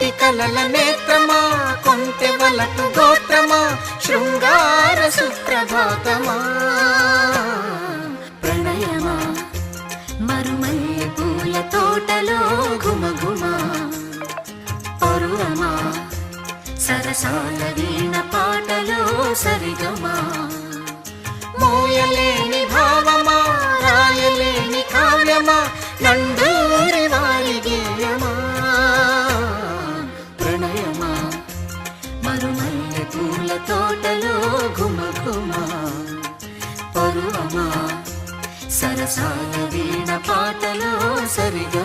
కోటి కలల నేత్రమా, కొంటె వలపు గోత్రమా, శృంగార సుప్రభాతమా. ప్రణయమా మరుమల్లె పూల తోటలో ఘుమఘుమా, పరువమా సరసాల వీణ పాటలో సరిగమా. మోయలేని భావమా, రాయలేని కావ్యమా, నండూరి వారి గేయమా. ప్రణయమా మరుమల్లె పూల తోటలో ఘుమఘుమా, పరువమా సరసాల వీణ పాటలో సరిగమా.